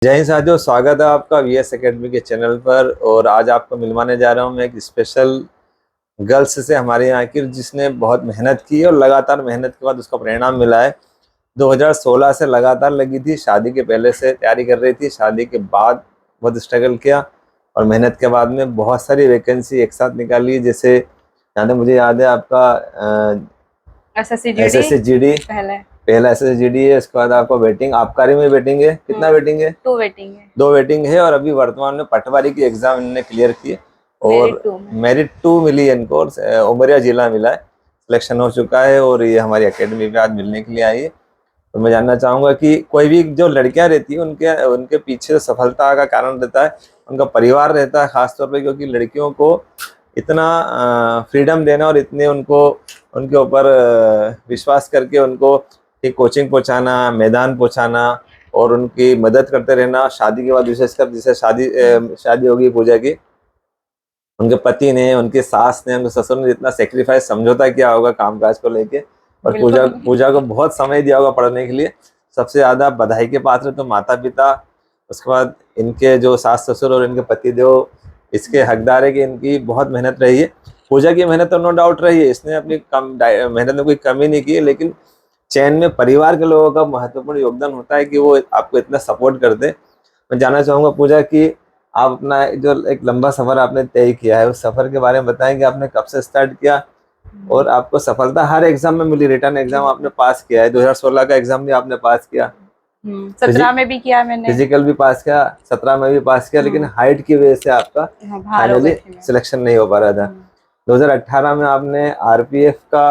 जय हिंद साथियों, स्वागत है आपका वीएस एकेडमी के चैनल पर। और आज आपको मिलवाने जा रहा हूं मैं एक स्पेशल गर्ल्स से हमारे यहाँ की, जिसने बहुत मेहनत की और लगातार मेहनत के बाद उसका परिणाम मिला है। 2016 से लगातार लगी थी, शादी के पहले से तैयारी कर रही थी, शादी के बाद बहुत स्ट्रगल किया और मेहनत के बाद में बहुत सारी वैकेंसी एक साथ निकाली। जैसे जहाँ तक मुझे याद है आपका एसएससी जीडी पहला एसएससी जीडी है, उसके बाद आपका वेटिंग आबकारी में वेटिंग है। कितना वेटिंग है? 2 वेटिंग है। और अभी वर्तमान में पटवारी की एग्जाम इन्होंने क्लियर की और मेरिट 2 मिली है इनको, उमरिया जिला मिला है, सिलेक्शन हो चुका है और ये हमारी एकेडमी पे आज मिलने के लिए आई है। तो मैं जानना चाहूंगा कि कोई भी जो लड़कियां रहती है उनके उनके पीछे सफलता का कारण रहता है उनका परिवार रहता है, खासतौर पे, क्योंकि लड़कियों को इतना फ्रीडम देना और इतने उनको उनके ऊपर विश्वास करके उनको एक कोचिंग पहुंचाना, मैदान पहुंचाना और उनकी मदद करते रहना। शादी के बाद विशेषकर जैसे शादी होगी पूजा की, उनके पति ने, उनके सास ने, उनके ससुर ने जितना सेक्रीफाइस समझौता किया होगा कामकाज को लेके, और पूजा को बहुत समय दिया होगा पढ़ने के लिए। सबसे ज्यादा बधाई के पात्र तो माता पिता, उसके बाद इनके जो सास ससुर और इनके पति देव इसके हकदार है कि इनकी बहुत मेहनत रही है। पूजा की मेहनत तो नो डाउट रही है, इसने अपनी मेहनत में कोई कमी नहीं की है, लेकिन चयन में परिवार के लोगों का महत्वपूर्ण योगदान होता है कि वो आपको इतना सपोर्ट करते। मैं जानना चाहूंगा पूजा कि आप अपना जो एक लंबा सफर आपने तय किया है, उस सफर के बारे में बताएं कि आपने कब से स्टार्ट किया और आपको सफलता हर एग्जाम में मिली। रिटर्न एग्जाम आपने पास किया है, 2016 का एग्जाम भी आपने पास किया, 17 में भी किया मैंने, फिजिकल भी पास किया, 17 में भी पास किया, लेकिन हाइट की वजह से आपका फाइनली सिलेक्शन नहीं हो पा रहा था। 2018 में आपने आरपीएफ का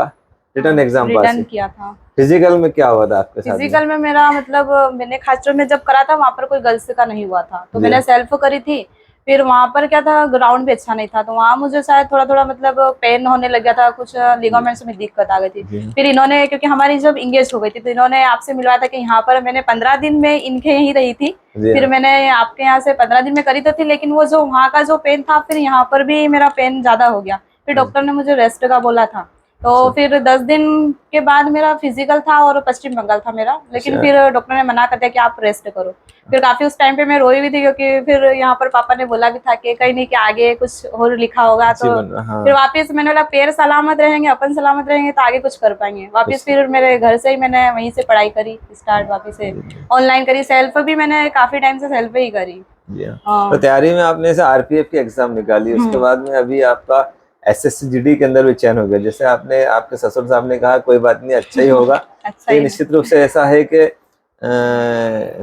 रिटर्न एग्जाम पास किया था। फिजिकल में क्या हुआ था आपके साथ? फिजिकल में मेरा मतलब मैंने खासतौर में जब करा था वहाँ पर कोई गर्ल्स का नहीं हुआ था, तो मैंने सेल्फ करी थी। फिर वहाँ पर क्या था, ग्राउंड भी अच्छा नहीं था, तो वहाँ मुझे शायद थोड़ा थोड़ा मतलब पेन होने लग गया था, कुछ लिगामेंट्स में दिक्कत आ गई थी। फिर इन्होंने, क्योंकि हमारी जब इंगेज हो गई थी, तो इन्होंने आपसे मिलवाया था कि यहाँ पर मैंने 15 दिन में इनके यहीं रही थी। फिर मैंने आपके यहाँ से 15 दिन में करी तो थी, लेकिन वो जो वहाँ का जो पेन था, फिर यहाँ पर भी मेरा पेन ज्यादा हो गया। फिर डॉक्टर ने मुझे रेस्ट का बोला था, तो फिर 10 दिन के बाद मेरा फिजिकल था और पश्चिम बंगाल था मेरा, लेकिन फिर डॉक्टर ने मना कर दिया कि आप रेस्ट करो। फिर काफी उस टाइम पे मैं रोई भी थी, क्योंकि फिर यहाँ पर पापा ने बोला भी था कि कहीं नहीं कि आगे कुछ और लिखा होगा, तो फिर वापस मैंने बोला पैर सलामत रहेंगे, अपन सलामत रहेंगे तो आगे कुछ कर पाएंगे वापस। फिर मेरे घर से ही मैंने वहीं से पढ़ाई करी स्टार्ट, वापस से ऑनलाइन करी, सेल्फ भी मैंने काफी टाइम से सेल्फ ही करी। तो तैयारी में आपने आरपीएफ की एग्जाम निकाली, उसके बाद में अभी आपका एसएससी जीडी के अंदर भी चयन हो गया। जैसे आपने, आपके ससुर साहब ने कहा कोई बात नहीं, अच्छा ही होगा। अच्छा ही निश्चित रूप से ऐसा है कि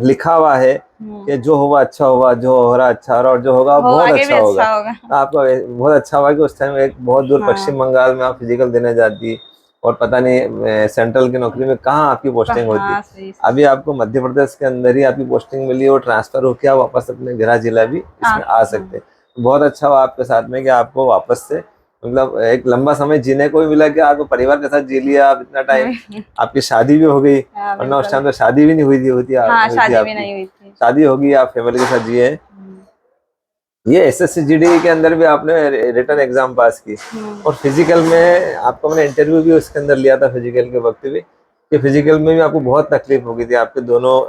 लिखा हुआ है कि जो हुआ अच्छा हुआ, जो हो रहा अच्छा हो रहा, और जो होगा बहुत अच्छा होगा। आपका बहुत अच्छा हुआ कि उस टाइम एक बहुत दूर पश्चिम बंगाल में आप फिजिकल देने जाती और पता नहीं सेंट्रल की नौकरी में कहाँ आपकी पोस्टिंग होती। अभी आपको मध्य प्रदेश के अंदर ही आपकी पोस्टिंग मिली और ट्रांसफर होकर आप वापस अपने गृह जिला भी इसमें आ सकते। बहुत अच्छा हुआ आपके साथ में कि आपको वापस से मतलब एक लंबा समय जीने को भी मिला कि आपको परिवार के साथ जी लिया आप इतना टाइम। आपकी शादी भी हो गई, वरना उस टाइम तो शादी भी नहीं हुई थी। शादी होगी, आप फैमिली के साथ जिए। ये एसएससी जीडी के अंदर भी आपने रिटर्न एग्जाम पास की और फिजिकल में आपको मैंने इंटरव्यू भी उसके अंदर लिया था फिजिकल के वक्त भी, कि फिजिकल में भी आपको बहुत तकलीफ हो गई थी, आपके दोनों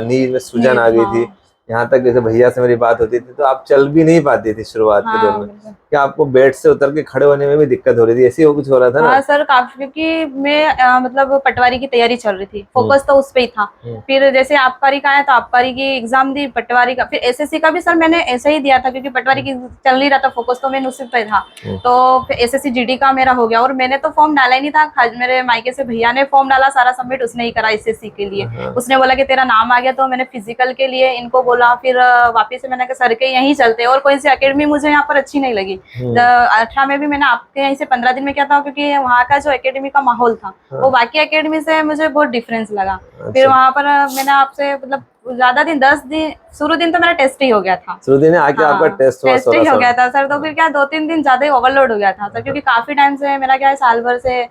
नी में सूजन आ गई थी। यहाँ तक जैसे भैया से मेरी बात होती थी तो आप चल भी नहीं पाती थी शुरुआत के दौर में, कि आपको बेड से उतर के खड़े होने में भी दिक्कत हो रही थी, ऐसी कुछ हो रहा था ना? हाँ सर, काफी, क्योंकि मैं मतलब पटवारी की तैयारी चल रही थी, फोकस तो उस पे ही था। फिर जैसे आबकारी का है तो आबकारी की एग्जाम दी, पटवारी का, फिर एसएससी का भी सर मैंने ऐसे ही दिया था, क्योंकि पटवारी की चल नहीं रहा था, फोकस तो मैंने उसी पे था। तो फिर एसएससी जीडी का मेरा हो गया और मैंने तो फॉर्म डाला ही नहीं था, मेरे मायके से भैया ने फॉर्म डाला, सारा सबमिट उसने ही करा एसएससी के लिए। उसने बोला कि तेरा नाम आ गया, तो मैंने फिजिकल के लिए इनको बोला। फिर वापिस से मैंने कहा सर के यहीं चलते, और कोई सी अकेडमी मुझे यहाँ पर अच्छी नहीं लगी। 18 में भी मैंने आपके यहीं से 15 दिन में क्या था, क्योंकि वहाँ का जो एकेडमी का माहौल था वो बाकी एकेडमी से मुझे बहुत डिफरेंस लगा। फिर वहाँ पर मैंने आपसे मतलब ज्यादा दिन, 10 दिन, शुरू दिन तो मेरा टेस्ट ही हो गया था, शुरू दिन आके आपका टेस्ट ही हो गया था सर। तो फिर क्या 2-3 दिन ज्यादा ही ओवरलोड हो गया था सर, क्योंकि काफी टाइम से मेरा क्या है, साल भर से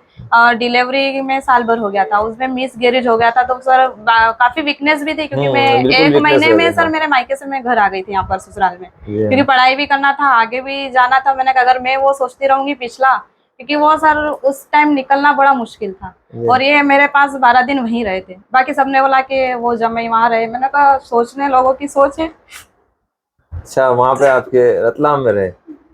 डिलीवरी में साल भर हो गया था, उसमें मिस गैरेज हो गया था, तो सर काफी वीकनेस भी थी, क्योंकि मैं 1 महीने में सर मेरे मायके से मैं घर आ गई थी यहाँ पर ससुराल में, क्योंकि पढ़ाई भी करना था, आगे भी जाना था। मैंने कहा अगर मैं वो सोचती रहूंगी पिछला क्योंकि वो सर उस टाइम निकलना बड़ा मुश्किल था। जी। और ये मेरे पास 12 दिन वहीं रहे थे, बाकी सबने बोला कि वो जमाई वहां रहे। मैंने कहा सोचने लोगों की सोच है। अच्छा, वहां पे आपके रतलाम में रहे?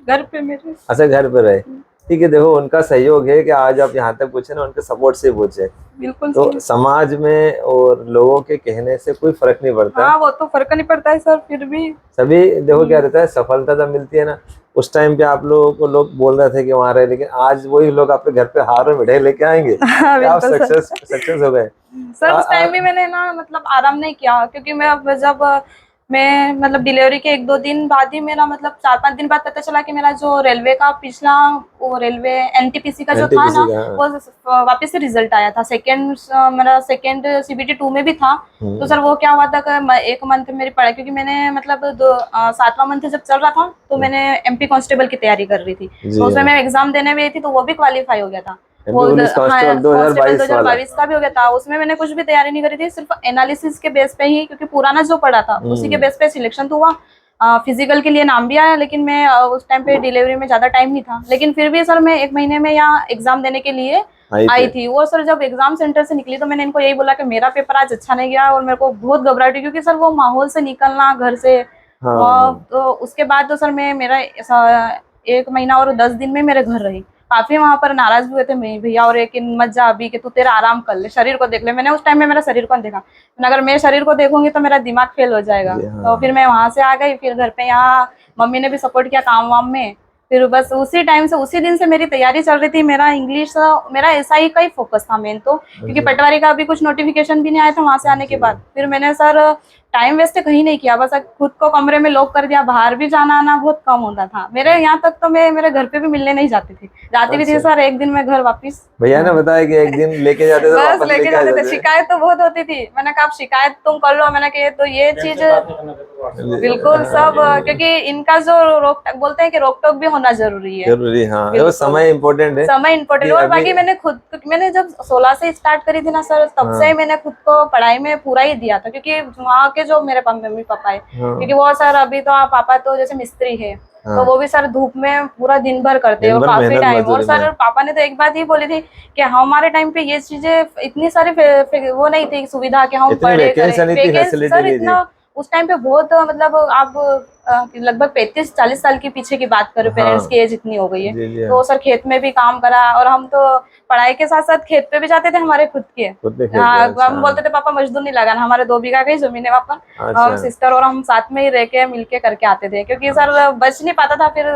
घर पे मेरे। अच्छा, घर पे रहे। ठीक है, देखो उनका सहयोग है कि आज आप यहाँ तक पूछे ना, उनके सपोर्ट से पूछे। बिल्कुल तो सही। समाज में और लोगों के कहने से कोई फर्क नहीं पड़ता। हाँ वो तो फर्क नहीं पड़ता है सर, फिर भी। सभी देखो क्या रहता है, सफलता जब मिलती है ना, उस टाइम पे आप लोगों को लोग बोल रहे थे कि वहां रहे, लेकिन आज वही लोग आपके घर पे हार में मिठाई लेके आएंगे हाँ कि आप बिल्कुल सर। सक्सेस हो गए। सर उस टाइम भी मैंने ना मतलब आराम नहीं किया, क्योंकि मैं अब जब मैं मतलब डिलीवरी के 1-2 दिन बाद ही मेरा मतलब 4-5 दिन बाद पता चला कि मेरा जो रेलवे का पिछला वो रेलवे एनटीपीसी का जो था एनटीपीसी ना, का, हाँ। वो वापस से रिजल्ट आया था। मेरा सेकेंड CBT 2 में भी था। तो सर वो क्या हुआ था कि 1 मंथ मेरी पढ़ाई, क्योंकि मैंने मतलब 7वां मंथ जब चल रहा था तो मैंने MP कांस्टेबल की तैयारी कर रही थी। जी तो उसमें हाँ। मैं एग्जाम देने गई थी, तो वो भी क्वालिफाई हो गया था। एमपी वो पुलिस हाँ, कांस्टेबल कांस्टेबल 2022 वाला। 2022 का भी हो गया था। उसमें मैंने कुछ भी तैयारी नहीं करी थी, सिर्फ एनालिसिस के बेस पे ही, क्योंकि पुराना जो पढ़ा था उसी के बेस पे सिलेक्शन तो हुआ। फिजिकल के लिए नाम भी आया, लेकिन मैं उस टाइम पे डिलीवरी में ज्यादा टाइम नहीं था। लेकिन फिर भी सर मैं 1 महीने में यहाँ एग्जाम देने के लिए आई थी। वो सर जब एग्जाम सेंटर से निकली तो मैंने इनको यही बोला कि मेरा पेपर आज अच्छा नहीं गया और मेरे को बहुत घबराहट हुई, क्योंकि सर वो माहौल से निकलना घर से। हाँ। तो उसके बाद तो सर मैं मेरा 1 महीना और 10 दिन में मेरे घर रही। काफी वहां पर नाराज भी हुए थे मेरे भैया, और एक मत जा अभी कि तू तेरा आराम कर ले, शरीर को देख ले। मैंने उस टाइम में मेरा शरीर को देखा, अगर मैं शरीर को देखूंगी तो मेरा दिमाग फेल हो जाएगा। जी तो हाँ। फिर मैं वहां से आ गई। फिर घर पे यहाँ मम्मी ने भी सपोर्ट किया काम वाम में। फिर बस उसी टाइम से उसी दिन से मेरी तैयारी चल रही थी। मेरा इंग्लिश मेरा SI का ही फोकस था मेन तो, क्योंकि जी पटवारी का अभी कुछ नोटिफिकेशन भी नहीं आया था वहां से आने के जी। बाद। फिर मैंने सर टाइम वेस्ट कहीं नहीं किया, बस खुद को कमरे में लॉक कर दिया। बाहर भी जाना आना बहुत कम होता था मेरे। यहाँ तक तो मैं मेरे घर पे भी मिलने नहीं जाती थी, जाती भी थी अच्छा, सर 1 दिन में घर वापिस। भैया ने बताया कि एक दिन लेके जाते थे बस वापस लेके लेके आ जाते थे। जाते शिकायत तो बहुत होती थी। मैंने कहा आप शिकायत तुम कर लो, मैंने कहा तो ये चीज बिल्कुल सब, क्योंकि इनका जो रोक बोलते हैं कि रोक टोक भी होना जरूरी है। जरूरी। हाँ, वो बिल्कुल समय इम्पोर्टेंट है समय इम्पोर्टेंट। कि और अभी। बाकी मैंने जब 16 से स्टार्ट करी थी ना सर, तब से हाँ ही मैंने खुद को पढ़ाई में पूरा ही दिया था, क्योंकि वहाँ के जो मेरे मम्मी पापा है, हाँ क्योंकि वो सर अभी तो पापा तो जैसे मिस्त्री है, तो हाँ। वो भी सर धूप में पूरा दिन भर करते हैं दिन और भर काफी मेहनत टाइम। और मजदूरी में। सर पापा ने तो एक बात ही बोली थी कि हमारे टाइम पे ये चीजें इतनी सारी वो नहीं थी सुविधा कि हम इतनी पढ़े करें। वैकेंसी नहीं थी, वैकेंसी फैसिलिटी सर नहीं थी। इतना उस टाइम पे बहुत मतलब आप लगभग 35-40 साल के पीछे की बात करें, पेरेंट्स हाँ की एज इतनी हो गई है। जी जी हाँ। तो सर खेत में भी काम करा, और हम तो पढ़ाई के साथ साथ खेत पे भी जाते थे हमारे खुद के। खुद ने खेल हाँ दिया। अच्छा हम बोलते थे पापा मजदूर नहीं लगाना, हमारे 2 बीघा की जमीन है पापा। हम अच्छा। सिस्टर और हम साथ में ही रह के मिलके करके आते थे, क्योंकि सर बच नहीं पाता था। फिर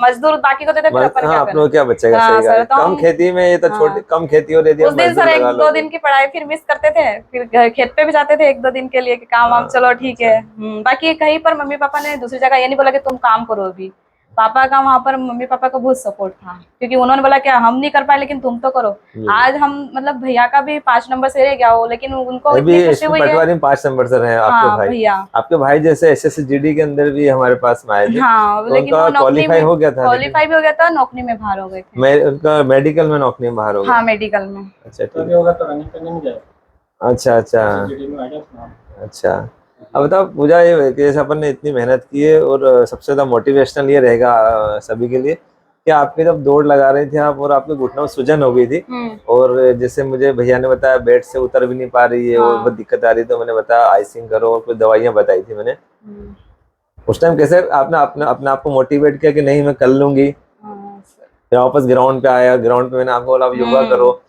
मजदूर बाकी को देते, फिर अपन हाँ, क्या अपनों करें। क्या बचेगा, हाँ सही सर है। तो कम हम खेती में ये तो छोटी हाँ कम खेती हो रही थी, उस अब दिन मजदूर सर लगा 1-2 लोगे। दिन की पढ़ाई फिर मिस करते थे, फिर खेत पे भी जाते थे 1-2 दिन के लिए कि काम वाम चलो ठीक अच्छा। है। बाकी कहीं पर मम्मी पापा ने दूसरी जगह ये नहीं बोला कि तुम काम करो अभी। पापा का वहां पर मम्मी पापा का बहुत सपोर्ट था, क्योंकि उन्होंने बोला कि हम नहीं कर पाए लेकिन तुम तो करो। जी। आज हम मतलब भैया का भी 5 नंबर से रह गया हो, लेकिन उनको अभी इतनी खुशी इसमें हुई है। पटवारी में 5 नंबर से रहे आपके हाँ भाई। भैया। आपके भाई जैसे SSC GD के अंदर भी हमारे पास में आए थे, हाँ तो लेकिन वो उनका नौकरी क्वालिफाई में हो गया था, लेकिन क्वालिफाई भी हो गया था, नौकरी में बाहर हो गए थे। मैं उनका मेडिकल में नौकरी में बाहर हो गया। हाँ मेडिकल में। अच्छा ठीक है। अच्छा अच्छा। अच्छा, अब बताओ पूजा, ये कि जैसे अपन ने इतनी मेहनत की है, और सबसे ज्यादा मोटिवेशनल ये रहेगा सभी के लिए कि आपके जब दौड़ लगा रहे थे आप, और आपके घुटनों में सूजन हो गई थी, और जैसे मुझे भैया ने बताया बेड से उतर भी नहीं पा रही है और बहुत दिक्कत आ रही है, तो मैंने बताया आइसिंग करो और कुछ दवाइयाँ बताई थी मैंने। उस टाइम कैसे आपने अपने आप को मोटिवेट किया कि नहीं मैं कर लूंगी? फिर वापस ग्राउंड पे आया, ग्राउंड पे मैंने आपको बोला आप योगा करो,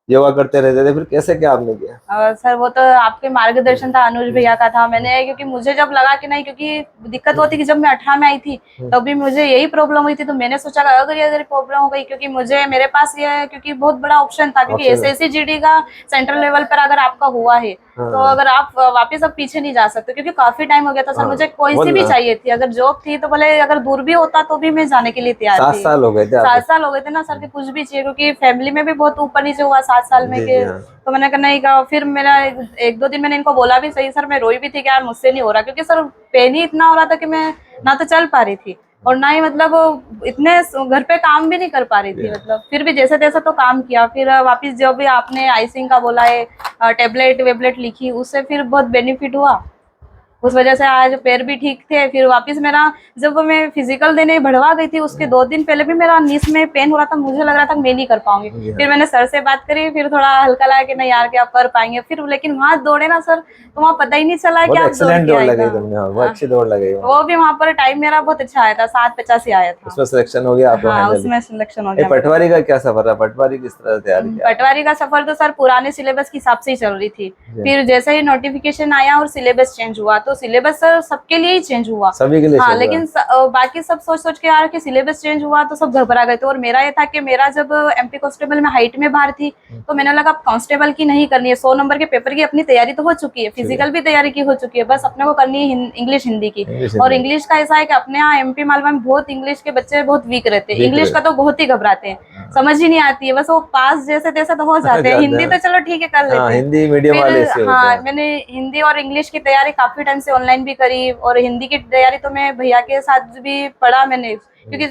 योगा करते रहते थे, फिर कैसे क्या आपने किया? सर वो तो आपके मार्गदर्शन था, अनुज भैया का था। मैंने क्योंकि मुझे जब लगा कि नहीं, क्योंकि दिक्कत होती कि जब मैं 18 में आई थी तभी मुझे यही प्रॉब्लम हुई थी, तो मैंने सोचा अगर ये प्रॉब्लम हो गई, क्योंकि मुझे मेरे पास ये क्योंकि बहुत बड़ा ऑप्शन था, क्योंकि SSC GD का सेंट्रल लेवल पर अगर आपका हुआ है तो अगर आप वापिस अब पीछे नहीं जा सकते, क्योंकि काफी टाइम हो गया था सर। मुझे कोई सी भी चाहिए थी, अगर जॉब थी तो भले अगर दूर भी होता तो भी मैं जाने के लिए तैयार थी। 7 साल हो गए थे 7 साल हो गए थे ना सर, कि कुछ भी चाहिए, क्योंकि फैमिली में भी बहुत ऊपर नीचे हुआ 7 साल में के। तो मैंने कहा नहीं कहा। फिर मेरा 1-2 दिन मैंने इनको बोला भी सही सर, मैं रोई भी थी कि यार मुझसे नहीं हो रहा, क्योंकि सर पेन ही इतना हो रहा था कि मैं ना तो चल पा रही थी और ना ही मतलब इतने घर पे काम भी नहीं कर पा रही थी। मतलब फिर भी जैसे तैसे तो काम किया। फिर वापस जो भी आपने आइसिंग का बोला है, टेबलेट वेबलेट लिखी, उससे फिर बहुत बेनिफिट हुआ। उस वजह से आज पैर भी ठीक थे। फिर वापस मेरा जब मैं फिजिकल देने बढ़वा गई थी उसके 2 दिन पहले भी मेरा नीस में पेन हो रहा था, मुझे लग रहा था मैं नहीं कर पाऊंगी। फिर मैंने सर से बात करी, फिर थोड़ा हल्का लगा कि नहीं यार कि आप कर पाएंगे। फिर लेकिन वहां दौड़े ना सर, तो वहाँ पता ही नहीं चला कि आप एक्सीलेंट दौड़ लगी तुमने, बहुत अच्छी दौड़ लगी। वो भी वहाँ पर टाइम मेरा बहुत अच्छा आया था, 7:85 आया था। उसमें सिलेक्शन हो गया आपको? हाँ, उसमें सिलेक्शन हो गया। पटवारी का क्या सफर रहा? पटवारी किस तरह तैयारी किया? पटवारी का सफर तो सर पुराने सिलेबस के हिसाब से ही चल रही थी। फिर जैसे ही नोटिफिकेशन आया और सिलेबस चेंज हुआ, तो सिलेबस सर सबके लिए ही चेंज हुआ, सभी के लिए। हाँ, लेकिन बाकी सब सोच सोच के यार कि सिलेबस चेंज हुआ तो सब घबरा गए थे। और मेरा ये था कि मेरा जब एमपी कांस्टेबल में हाइट में बाहर थी, तो मैंने लगा कांस्टेबल की नहीं करनी है, 100 नंबर के पेपर की अपनी तैयारी तो हो चुकी है, फिजिकल भी तैयारी की हो चुकी है, बस अपने को करनी है इंग्लिश हिंदी की। और इंग्लिश का ऐसा है कि अपने यहाँ एमपी मालवा में बहुत इंग्लिश के बच्चे बहुत वीक रहते हैं, इंग्लिश का तो बहुत ही घबराते हैं, समझ ही नहीं आती है, बस वो पास जैसे तैसे तो हो जाते हैं। हिंदी तो चलो ठीक है कर लेते हैं, हिंदी मीडियम वाले ऐसे होते हैं। हाँ, मैंने हिंदी और इंग्लिश की तैयारी काफी टाइम से ऑनलाइन भी करी, और हिंदी की तैयारी तो मैं भैया के साथ भी पढ़ा मैंने, क्योंकि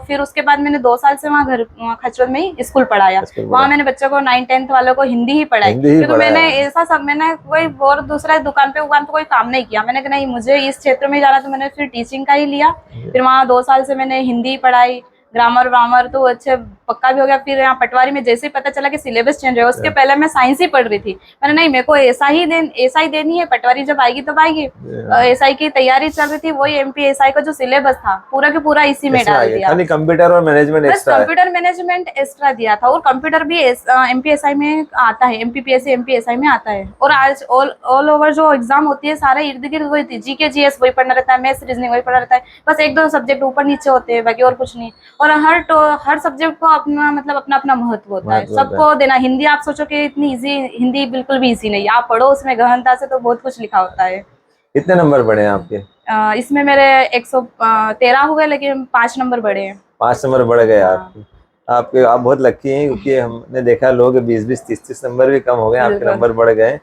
फिर उसके बाद मैंने 2 साल से वहाँ खचर में ही स्कूल पढ़ाया। वहाँ मैंने बच्चों को 9th-10th वालों को हिंदी ही पढ़ाई, क्योंकि मैंने ऐसा सब मैंने कोई और दूसरा दुकान पे कोई काम नहीं किया। मैंने कहा नहीं, मुझे इस क्षेत्र में जाना, तो मैंने फिर टीचिंग का ही लिया। फिर वहाँ 2 साल से मैंने हिंदी पढ़ाई, ग्रामर वामर तो अच्छे पक्का भी हो गया। फिर यहाँ पटवारी में जैसे ही पता चला कि सिलेबस चेंज है, उसके पहले मैं साइंस ही पढ़ रही थी। मैंने नहीं, मेरे को ऐसा ही देनी है, पटवारी जब आएगी तब आएगी। एसआई की तैयारी चल रही थी, वही एमपी एसआई का जो सिलेबस था पूरा के पूरा इसी में डाल दिया। खाली कंप्यूटर और management extra, computer management extra दिया था, और कंप्यूटर भी एमपी एसआई में आता है, एमपीपीएससी एमपी एसआई में आता है। और आज ऑल ओवर जो एग्जाम होती है सारे इर्द गिर्द वही थी, जीके जीएस वही पढ़ना रहता है, मैथ्स रीजनिंग वही पढ़ना रहता है, बस 1-2 सब्जेक्ट ऊपर नीचे होते हैं, बाकी और कुछ नहीं। और हर सब्जेक्ट को अपना मतलब अपना अपना महत्व होता है, सबको देना। हिंदी आप सोचो कि इतनी इजी, हिंदी बिल्कुल भी इजी नहीं, आप पढ़ो उसमें गहनता से तो बहुत कुछ लिखा होता है। कितने नंबर बढ़े हैं आपके? इसमें मेरे 113 हुए, लेकिन 5 नंबर बढ़े हैं। 5 नंबर बढ़ गए आपके। आप बहुत लकी हैं, क्योंकि हमने देखा लोग 20-20, 30-30 नंबर भी कम हो गए, आपके नंबर बढ़ गए।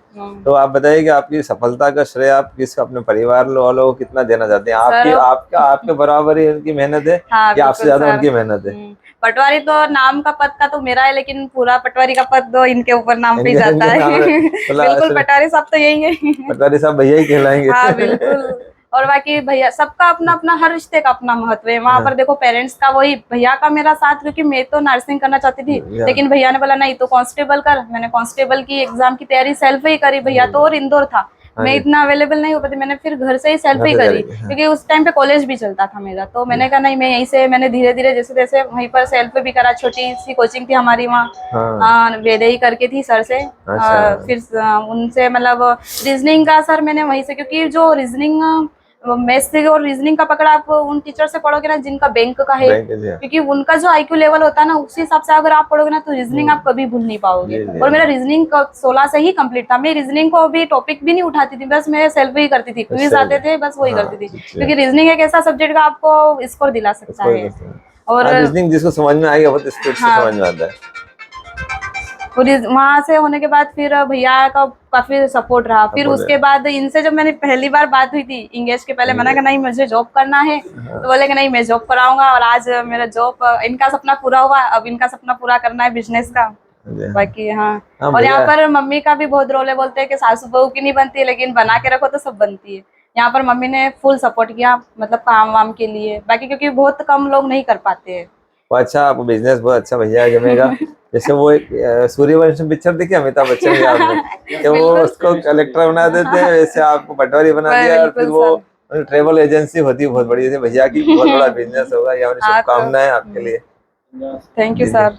तो आप बताइए कि आपकी सफलता का श्रेय आप किस अपने परिवार वालों को कितना देना चाहते हैं? आपके बराबर ही उनकी मेहनत है, या आपसे ज्यादा उनकी मेहनत है? पटवारी तो नाम का पद का तो मेरा है, लेकिन पूरा पटवारी का पद तो इनके ऊपर नाम पे जाता है। बिल्कुल, पटवारी साहब तो यही है, पटवारी साहब भैया ही कहलाएंगे। हाँ बिल्कुल। और बाकी भैया सबका अपना अपना, हर रिश्ते का अपना महत्व है। वहाँ पर देखो पेरेंट्स का, वही भैया का मेरा साथ, क्योंकि मैं तो नर्सिंग करना चाहती थी, लेकिन भैया ने बोला नहीं तो कांस्टेबल कर। मैंने कांस्टेबल की एग्जाम की तैयारी सेल्फ ही करी। भैया तो और इंदौर था, मैं इतना अवेलेबल नहीं हो पाती, मैंने फिर घर से ही सेल्फ ही करी, क्योंकि उस टाइम पे कॉलेज भी चलता था मेरा। तो मैंने कहा नहीं, मैं यहीं से मैंने धीरे धीरे जैसे तैसे वहीं पर सेल्फ भी करा। छोटी सी कोचिंग थी हमारी वहाँ, वेदई करके थी सर से। फिर उनसे मतलब रीजनिंग का सर मैंने वहीं से, क्योंकि जो रीजनिंग मैथ्स और रीजनिंग का पकड़ा आप उन टीचर से पढ़ोगे ना जिनका बैंक का है, क्योंकि उनका जो आईक्यू लेवल होता है ना, उसी हिसाब से अगर आप पढ़ोगे ना तो रीजनिंग आप कभी भूल नहीं पाओगे। और मेरा रीजनिंग 16 से ही कंप्लीट था। मैं रीजनिंग को भी टॉपिक भी नहीं उठाती थी, बस मैं सेल्फ ही करती थी, क्विज आते थे बस वही करती थी, क्योंकि रीजनिंग एक ऐसा सब्जेक्ट का आपको स्कोर दिला सकता है। और रीजनिंग जिसको समझ में आएगा बहुत स्पीड से समझ में आता है। वहां से होने के बाद फिर भैया का काफी सपोर्ट रहा। फिर उसके बाद इनसे जब मैंने पहली बार बात हुई थी इंगेज के पहले, मैंने कहा नहीं मुझे जॉब करना है, तो बोले कि नहीं मैं जॉब कराऊंगा। और आज मेरा जॉब, इनका सपना पूरा हुआ, अब इनका सपना पूरा करना है बिजनेस का। बाकी हाँ, और यहाँ पर मम्मी का भी बहुत रोल है। बोलते हैं कि सासू बहू की नहीं बनती, लेकिन बना के रखो तो सब बनती है। यहाँ पर मम्मी ने फुल सपोर्ट किया, मतलब काम वाम के लिए। बाकी क्योंकि बहुत कम लोग नहीं कर पाते हैं। अच्छा, आपको बिजनेस बहुत अच्छा भैया जमेगा। जैसे वो एक सूर्यवंशम पिक्चर देखी अमिताभ बच्चन की आपने, कि वो उसको कलेक्टर बना देते हैं, वैसे आपको पटवारी बना दिया। और फिर वो ट्रेवल एजेंसी होती है बहुत बड़ी, जैसे भैया की बहुत बड़ा बिजनेस होगा। ये हमारी शुभकामनाएं आपके लिए। Thank you sir.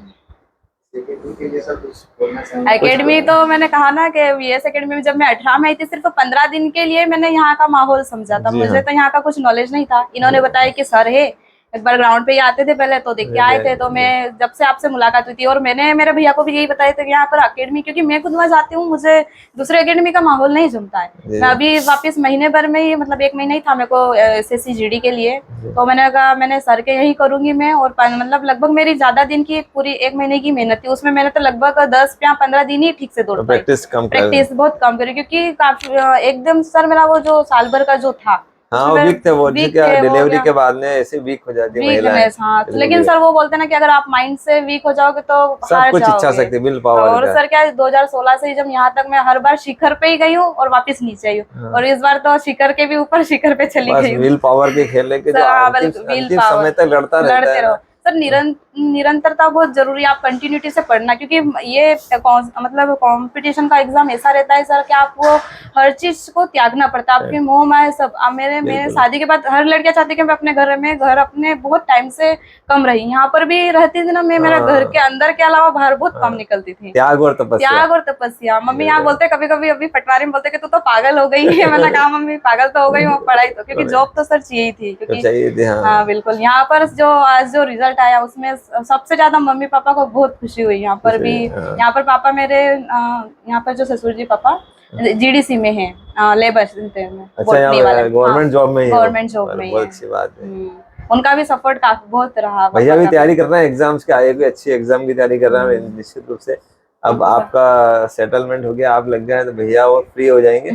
एकेडमी तो मैंने कहा ना कि वीएस एकेडमी में जब मैं 18 में आई थी, सिर्फ 15 दिन के लिए मैंने यहाँ का माहौल समझा था। मुझे तो यहाँ का कुछ नॉलेज नहीं था। इन्होंने बताया कि सर है, एक बार ग्राउंड पे ही आते थे पहले, तो देख के आए थे। तो मैं जब से आपसे मुलाकात हुई थी, और मैंने मेरे भैया को भी यही बताया था कि यहाँ पर अकेडमी, क्योंकि मैं खुद वहाँ जाती हूँ, मुझे दूसरे अकेडमी का माहौल नहीं जमता है। मैं अभी वापस महीने भर में ही, मतलब 1 महीना ही था मेरे को SSC GD के लिए, तो मैंने कहा मैंने सर के यही करूंगी मैं। और मतलब लगभग मेरी ज्यादा दिन की पूरी 1 महीने की मेहनत थी, उसमें मैंने तो लगभग 10 या 15 दिन ही ठीक से दौड़ पाई। प्रैक्टिस बहुत कम करी, क्योंकि काफी एकदम सर मेरा वो जो साल भर का जो था हाँ वो वीक थे, वो वीक क्या थे, वो डिलीवरी क्या के बाद में ऐसे वीक हो जाती है महिलाएं। वीकनेस। हाँ तो लेकिन सर वो बोलते हैं ना कि अगर आप माइंड से वीक हो जाओगे तो सब हार कुछ इच्छा जाओगे। शक्ति, विल पावर और का। सर क्या 2016 से ही जब यहाँ तक मैं हर बार शिखर पे ही गई हूँ और वापस नीचे आई हूँ, हाँ। और इस बार तो शिखर के भी ऊपर शिखर पे चली बस गई हूँ। विल पावर के खेल है कि जो सर हाँ अंतिम विल अंतिम पावर, समय तक लड़ता रहता लड़ते है रहो ना। सर। निरंतरता बहुत जरूरी है, आप कंटिन्यूटी से पढ़ना, क्योंकि ये मतलब कंपटीशन का एग्जाम ऐसा रहता है सर कि आपको हर चीज को त्यागना पड़ता है, आपके मोह माया सब। मेरे मेरे बिल्कुल शादी के बाद हर लड़कियां चाहती है कि मैं अपने घर अपने बहुत टाइम से कम रही, यहाँ पर भी रहती थी ना मैं, मेरा घर के हाँ अंदर के अलावा बाहर बहुत कम हाँ, निकलती थी। त्याग और तपस्या। त्याग और तपस्या। मम्मी यहाँ बिल्कुल। बोलते कभी कभी, अभी पटवारी में बोलते कि तू तो पागल हो गई है। मैंने कहा मम्मी पागल तो हो गई हूँ, पढ़ाई तो, क्योंकि जॉब तो सर चाहिए थी, तो क्योंकि चाहिए थी हाँ। हाँ बिल्कुल। यहाँ पर जो आज जो रिजल्ट आया उसमें सबसे ज्यादा मम्मी पापा को बहुत खुशी हुई। यहाँ पर भी, हाँ, यहाँ पर पापा मेरे यहाँ पर जो ससुर जी पापा जीडीसी में है, लेबर असिस्टेंट में, अच्छा बोटनी वाले। यहाँ हाँ गवर्नमेंट जॉब में ही हो। गवर्नमेंट जॉब में ही बहुत है। अच्छी बात है। उनका भी सपोर्ट काफी बहुत रहा भैया पापा भी का तैयारी कर रहे हैं एग्जाम्स के, आगे कोई अच्छी एग्जाम की तैयारी कर रहे हैं निश्चित रूप से। अब आपका सेटलमेंट हो गया, आप लग गए तो भैया और फ्री हो जाएंगे,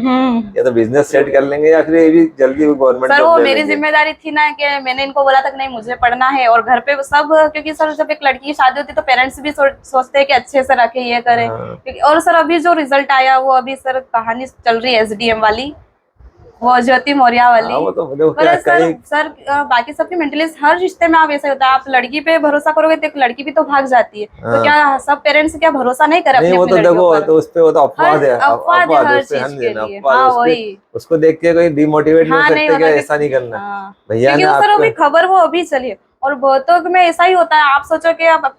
या तो बिजनेस सेट कर लेंगे या फिर ये भी जल्दी वो गवर्नमेंट सर जॉब वो ले मेरी लेंगे। जिम्मेदारी थी ना कि मैंने इनको बोला था कि नहीं मुझे पढ़ना है, और घर पे सब, क्योंकि सर जब एक लड़की की शादी होती है तो पेरेंट्स भी सोचते हैं कि अच्छे से रखे, ये करे। हाँ और सर अभी जो रिजल्ट आया वो अभी सर कहानी चल रही है एसडीएम वाली, वो ज्योति मौर्य वाली। हाँ, वो तो देखो पर क्या सर कई। सर बाकी सबकी मेंटलिस्ट हर रिश्ते में आप ऐसा होता है, आप लड़की पे भरोसा करोगे तो एक लड़की भी तो भाग जाती है। तो हाँ क्या सब पेरेंट्स क्या भरोसा नहीं करे नहीं अपनी वो अपनी तो लड़कियों देखो, पर? तो उस पे वो तो अपवाद है, अपवाद है अपवाद है, हर उस पे चीज ध्यान के देना, लिए। अपवाद है हाँ उस पे। वही। उसको देख के कोई डिमोटिवेट नहीं हो हाँ नहीं सकते कि होता ऐसा नहीं करना। हाँ भैया क्योंकि ने वो सर अभी आपको। खबर वो अभी चली है, और बहुतों में ऐसा ही होता है। आप सोचो कि आप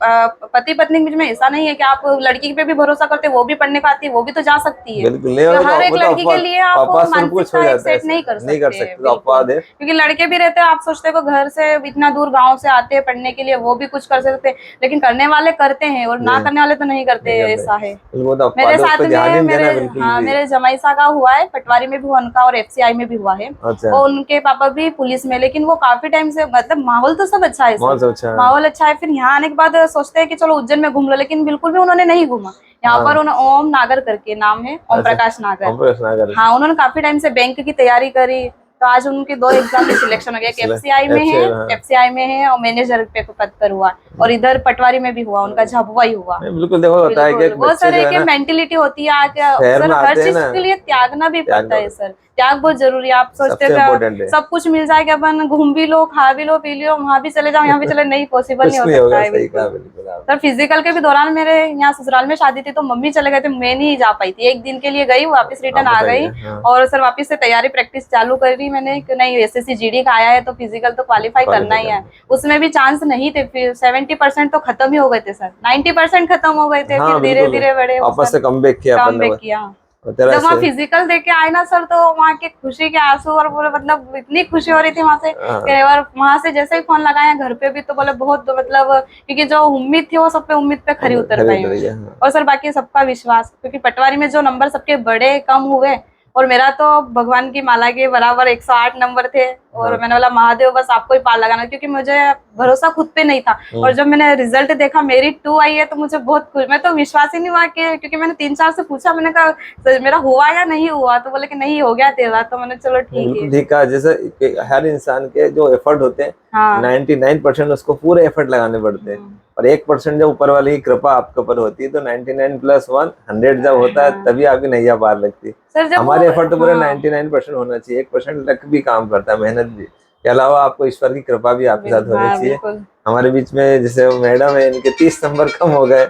पति पत्नी के बीच में ऐसा नहीं है कि आप लड़की पे भी भरोसा करते, वो भी पढ़ने को आती है, वो भी तो जा सकती है। बिल्कुल नहीं, तो वो हर तो एक वो तो लड़की के अपवाद, लिए आप पापा स्वरूप कुछ हो मानसिकता एक जाता है सेट ऐसा, नहीं कर नहीं कर सकते, सकते, तो बिल्कुल। अपवाद है। क्योंकि लड़के भी रहते हैं, आप सोचते हो घर से इतना दूर गाँव से आते हैं पढ़ने के लिए, वो भी कुछ कर सकते हैं, लेकिन करने वाले करते हैं और ना नहीं करने वाले तो नहीं करते, नहीं करते, ऐसा है। बिल्कुल वो तो मेरे अपवाद है, उस साथ पर ध्यान ही में नहीं मेरे, देना बिल्कुल हाँ भी। मेरे जमाईसा का हुआ है, पटवारी में भी हुआ उनका और एफसीआई में भी हुआ है। अच्छा और उनके पापा भी पुलिस में, लेकिन वो काफी टाइम से, मतलब माहौल तो सब अच्छा है सर, बहुत अच्छा है। माहौल अच्छा है। फिर यहाँ आने के बाद सोचते हैं कि चलो उज्जैन में घूम लो, लेकिन बिल्कुल भी उन्होंने नहीं घूमा। यहाँ पर हाँ ओम नागर करके नाम है, ओम अच्छा, प्रकाश नागर। हम प्रश्न अगर हाँ उन्होंने काफी टाइम से बैंक की तैयारी करी, तो आज उनके 2 एग्जाम में सिलेक्शन हो गया, एक एफसीआई में है, हाँ। एफसीआई में है और मैनेजर पे पद पर हुआ, और इधर पटवारी में भी हुआ, उनका झाबुआ ही हुआ। नहीं, बिल्कुल देखो होता है कि बिल्कुल एक वो बच्चे सर जो है एक ना मेंटेलिटी होती है आज। शहर सर में हर आते हैं चीज ना, के लिए त्यागना भी त्याग पड़ता है सर, त्याग बहुत जरूरी है। आप सोचते सबसे हो इम्पोर्टेंट है। सब कुछ मिल जाएगा, अपन घूम भी लो, खा भी लो, पी लो, वहां भी चले जाओ, यहाँ भी चले, नहीं पॉसिबल नहीं कुछ हो नहीं सकता होगा, है, सही बिल्कुल। कहा बिल्कुल आप। सर फिजिकल के भी दौरान मेरे यहाँ ससुराल में शादी थी तो मम्मी चले गए थे, मैं नहीं जा पाई थी, एक दिन के लिए गई, वापस आप रिटर्न आ बताइए। गई। हाँ और सर वापस से तैयारी प्रैक्टिस चालू करी मैंने कि नहीं एसएससी जीडी का आया है तो फिजिकल तो क्वालिफाई करना क्वालिफाई ही है। करना। उसमें भी चांस नहीं थे, फिर 70% तो खत्म ही हो गए थे सर, 90% खत्म हो गए थे, फिर हाँ धीरे बिल्कुल धीरे बड़े वापस सर से कम बैक किया अपन कम ने, बैक किया। और तेरा जब वहाँ ऐसे। फिजिकल देख के आए ना सर, तो वहाँ के खुशी के आंसू, और बोले मतलब इतनी खुशी हो रही थी वहां से। हाँ और वहां से जैसे ही फोन लगाया घर पे भी, तो बोले बहुत मतलब, क्योंकि जो उम्मीद थी वो सब पे उम्मीद पे खरी उतर पाई खरीद मैं। रही है हाँ। और सर बाकी सबका विश्वास, क्योंकि पटवारी में जो नंबर सबके बड़े कम हुए, और मेरा तो भगवान की माला के बराबर 108 नंबर थे। और हाँ मैंने बोला महादेव बस आपको ही पार लगाना, क्योंकि मुझे भरोसा खुद पे नहीं था। और जब मैंने रिजल्ट देखा मेरी 2 आई है, तो मुझे बहुत खुश, मैं तो विश्वास ही नहीं हुआ कि, क्योंकि मैंने 3-4 से पूछा, मैंने कहा तो मेरा हुआ या नहीं हुआ, तो बोले कि नहीं हो गया तेरा, तो मैंने चलो ठीक बिल्कुल है। ठीक कहा। जैसे कि हर इंसान के जो एफर्ट होते हैं हाँ 99% उसको पूरे एफर्ट लगाने पड़ते हैं, और 1% जब ऊपर वाली की कृपा आपके ऊपर होती है, तो 99+1 100 जब होता है हाँ तभी आपकी नैया पार लगती है। सर जब वो, हमारे एफर्ट तो पूरे हाँ 99% होना चाहिए, 1% तक भी काम करता है, मेहनत भी के अलावा आपको ईश्वर की कृपा भी आपके साथ होनी हाँ चाहिए। बिल्कुल हमारे बीच में जैसे वो मैडम है, इनके 30 नंबर कम हो गए,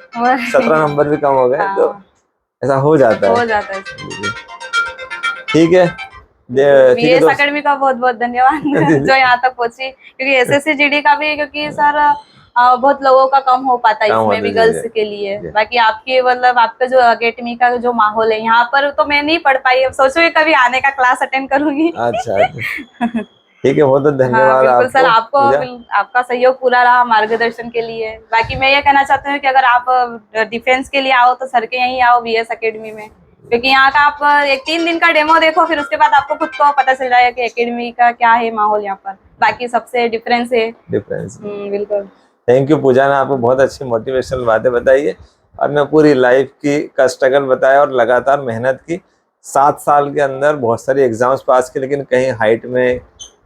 17 नंबर भी कम हो गए, तो हाँ ऐसा हो जाता हो है। जाता है। ठीक है, ठीक है वीएस दोस्त। अकेडमी का बहुत बहुत धन्यवाद जो यहाँ तक पहुंची, क्योंकि एसएससी जीडी का भी, क्योंकि सर बहुत लोगों का कम हो पाता है काम इसमें होते भी जी गर्ल्स जी के लिए। जी। बाकी आपकी मतलब आपका जो अकेडमी का जो माहौल है यहाँ पर, तो मैं नहीं पढ़ पाई, अब सोचो कि कभी आने का क्लास अटेंड करूंगी। अच्छा ठीक है, बहुत बहुत हाँ धन्यवाद बिल्कुल सर, आपको आपको पूजा। आपका सहयोग पूरा रहा मार्गदर्शन के लिए। बाकी मैं ये कहना चाहती हूँ कि अगर आप डिफेंस के लिए आओ तो सर के यहीं आओ वीएस अकेडमी में, क्योंकि यहाँ का आप एक 3 दिन का डेमो देखो, फिर उसके बाद आपको खुद को पता चल जाएगा कि एकेडमी का क्या है माहौल यहाँ पर, बाकी सबसे डिफरेंस है। डिफरेंस। बिल्कुल। थैंक यू पूजा ने आपको बहुत अच्छी मोटिवेशनल बातें बताई है, और मैं पूरी लाइफ की का स्ट्रगल बताया और लगातार मेहनत की। 7 साल के अंदर बहुत सारी एग्जाम्स पास की, लेकिन कहीं हाइट में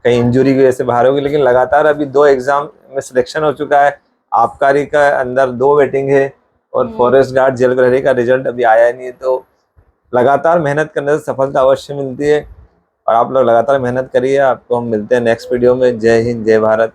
कहीं इंजरी की वजह से बाहर होगी, लेकिन लगातार अभी 2 एग्जाम में सिलेक्शन हो चुका है। आबकारी का अंदर 2 वेटिंग है और फॉरेस्ट गार्ड जेल प्रहरी का रिजल्ट अभी आया नहीं है। तो लगातार मेहनत करने से सफलता अवश्य मिलती है और आप लोग लगातार मेहनत करिए। आपको हम मिलते हैं नेक्स्ट वीडियो में। जय हिंद, जय भारत।